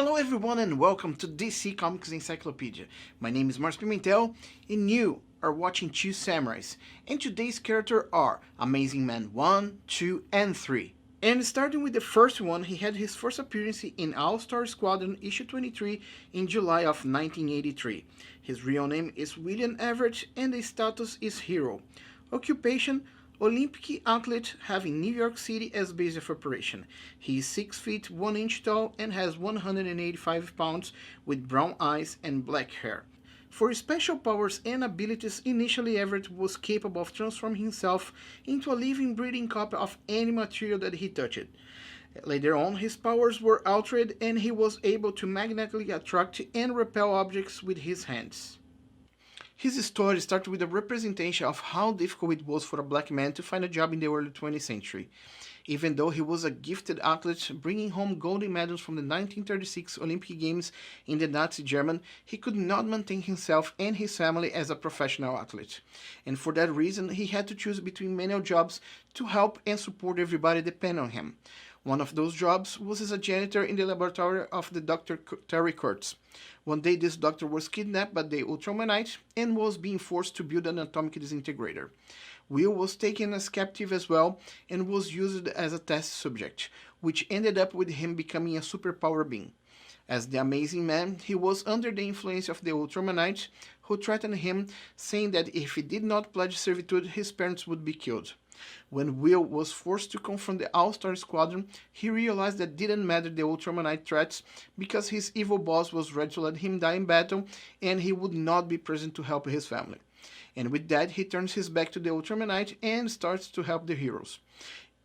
Hello everyone and welcome to DC Comics Encyclopedia. My name is Mars Pimentel and you are watching Two Samurais. And today's characters are Amazing Man 1, 2 and 3. And starting with the first one, he had his first appearance in All-Star Squadron issue 23 in July of 1983. His real name is Willian Everett and the status is Hero. Occupation: Olympic athlete having New York City as base of operation. He is 6 feet 1 inch tall and has 185 pounds with brown eyes and black hair. For special powers and abilities, initially Everett was capable of transforming himself into a living, breathing copy of any material that he touched. Later on, his powers were altered and he was able to magnetically attract and repel objects with his hands. His story started with a representation of how difficult it was for a black man to find a job in the early 20th century. Even though he was a gifted athlete, bringing home gold medals from the 1936 Olympic Games in the Nazi Germany, he could not maintain himself and his family as a professional athlete. And for that reason, he had to choose between manual jobs to help and support everybody depending on him. One of those jobs was as a janitor in the laboratory of the Dr. Terry Kurtz. One day this doctor was kidnapped by the Ultramanite and was being forced to build an atomic disintegrator. Will was taken as captive as well and was used as a test subject, which ended up with him becoming a superpower being. As the Amazing Man, he was under the influence of the Ultramanite, who threatened him, saying that if he did not pledge servitude, his parents would be killed. When Will was forced to confront the All-Star Squadron, he realized that it didn't matter the Ultramanite threats because his evil boss was ready to let him die in battle and he would not be present to help his family. And with that, he turns his back to the Ultramanite and starts to help the heroes.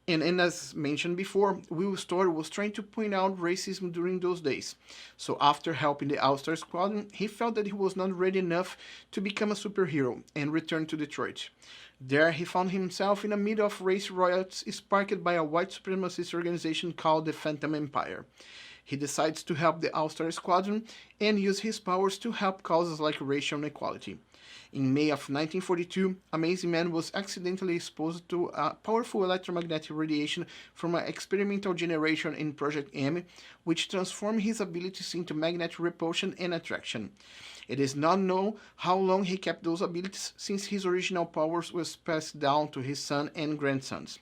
And as mentioned before, Will's story was trying to point out racism during those days. So after helping the All-Star Squadron, he felt that he was not ready enough to become a superhero and returned to Detroit. There he found himself in the middle of race riots sparked by a white supremacist organization called the Phantom Empire. He decides to help the All-Star Squadron and use his powers to help causes like racial inequality. In May of 1942, Amazing Man was accidentally exposed to a powerful electromagnetic radiation from an experimental generation in Project M, which transformed his abilities into magnetic repulsion and attraction. It is not known how long he kept those abilities, since his original powers was passed down to his son and grandsons.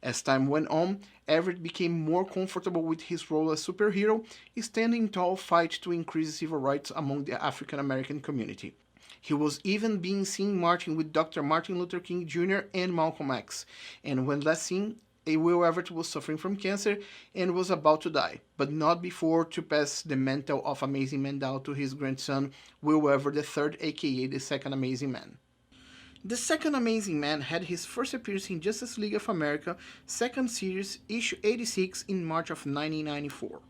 As time went on, Everett became more comfortable with his role as superhero, standing tall fight to increase civil rights among the African American community. He was even being seen marching with Dr. Martin Luther King Jr. and Malcolm X, and when last seen, Will Everett was suffering from cancer and was about to die, but not before to pass the mantle of Amazing Man down to his grandson, Will Everett III, aka the Second Amazing Man. The Second Amazing Man had his first appearance in Justice League of America, 2nd Series, issue 86 in March of 1994.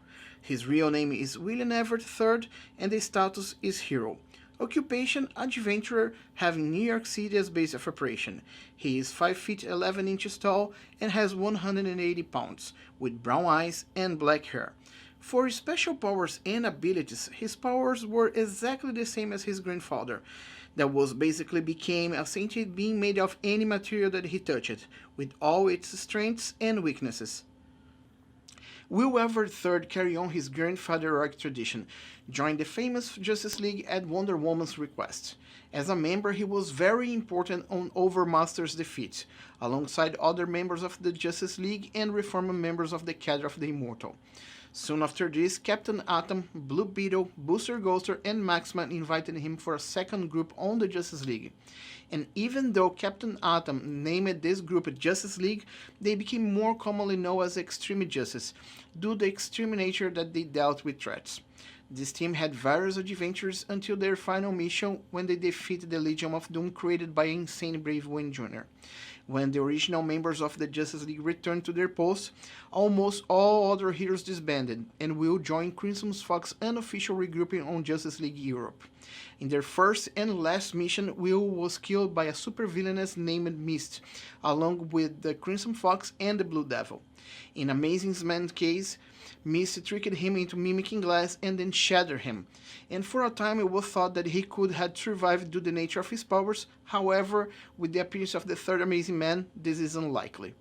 His real name is Willian Everett III and the status is Hero. Occupation: adventurer, having New York City as base of operation. He is 5 feet 11 inches tall and has 180 pounds, with brown eyes and black hair. For his special powers and abilities, his powers were exactly the same as his grandfather, that was basically became a sentient being made of any material that he touched, with all its strengths and weaknesses. Will Everett III carried on his grandfather-like tradition, joined the famous Justice League at Wonder Woman's request. As a member, he was very important on Overmaster's defeat, alongside other members of the Justice League and reformer members of the Cadre of the Immortal. Soon after this, Captain Atom, Blue Beetle, Booster Goldster, and Maxman invited him for a second group on the Justice League. And even though Captain Atom named this group Justice League, they became more commonly known as Extreme Justice, due to the extreme nature that they dealt with threats. This team had various adventures until their final mission when they defeated the Legion of Doom created by Insane Brave Wayne Jr. When the original members of the Justice League returned to their posts, almost all other heroes disbanded, and Will joined Crimson Fox's unofficial regrouping on Justice League Europe. In their first and last mission, Will was killed by a supervillainess named Mist, along with the Crimson Fox and the Blue Devil. In Amazing Man's case, Mist tricked him into mimicking glass and then shattered him, and for a time it was thought that he could have survived due to the nature of his powers. However, with the appearance of the Third Amazing Man, this is unlikely.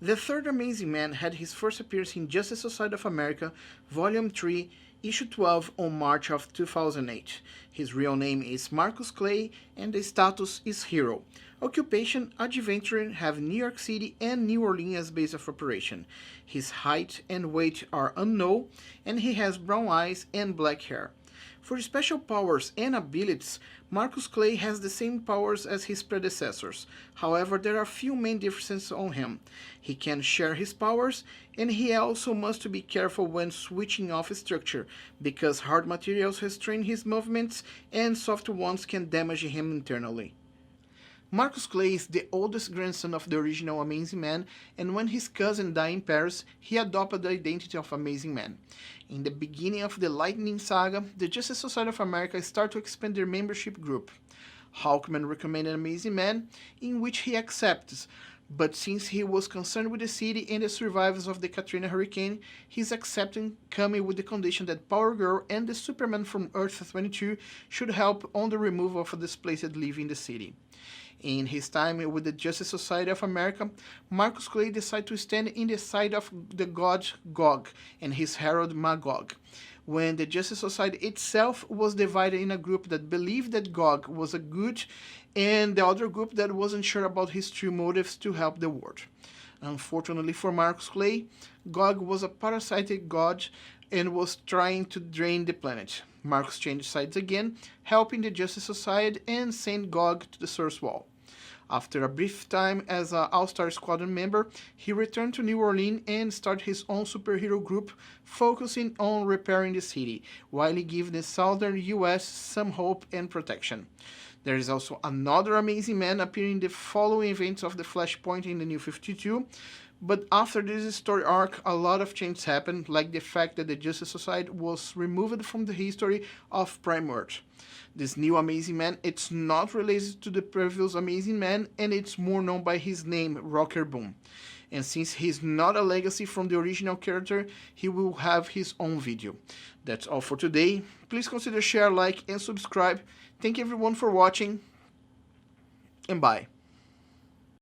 The Third Amazing Man had his first appearance in Justice Society of America, Volume 3, issue 12 on March of 2008. His real name is Marcus Clay and the status is Hero. Occupation, adventurer, have New York City and New Orleans as base of operation. His height and weight are unknown and he has brown eyes and black hair. For special powers and abilities, Marcus Clay has the same powers as his predecessors. However, there are few main differences on him. He can share his powers, and he also must be careful when switching off structure, because hard materials restrain his movements and soft ones can damage him internally. Marcus Clay is the oldest grandson of the original Amazing Man, and when his cousin died in Paris, he adopted the identity of Amazing Man. In the beginning of the Lightning Saga, the Justice Society of America started to expand their membership group. Hawkman recommended Amazing Man, in which he accepts, but since he was concerned with the city and the survivors of the Katrina hurricane, his acceptance coming with the condition that Power Girl and the Superman from Earth 22 should help on the removal of displaced living in the city. In his time with the Justice Society of America, Marcus Clay decided to stand in the side of the god Gog and his herald Magog, when the Justice Society itself was divided in a group that believed that Gog was a good and the other group that wasn't sure about his true motives to help the world. Unfortunately for Marcus Clay, Gog was a parasitic god and was trying to drain the planet. Marcus changed sides again, helping the Justice Society and sent Gog to the Source Wall. After a brief time as an All-Star Squadron member, he returned to New Orleans and started his own superhero group focusing on repairing the city, while he gave the southern US some hope and protection. There is also another Amazing Man appearing in the following events of the Flashpoint in the New 52, but after this story arc, a lot of changes happened, like the fact that the Justice Society was removed from the history of Prime Earth. This new Amazing Man, it's not related to the previous Amazing Man, and it's more known by his name, Rocker Boom. And since he's not a legacy from the original character, he will have his own video. That's all for today. Please consider share, like, and subscribe. Thank you everyone for watching, and bye.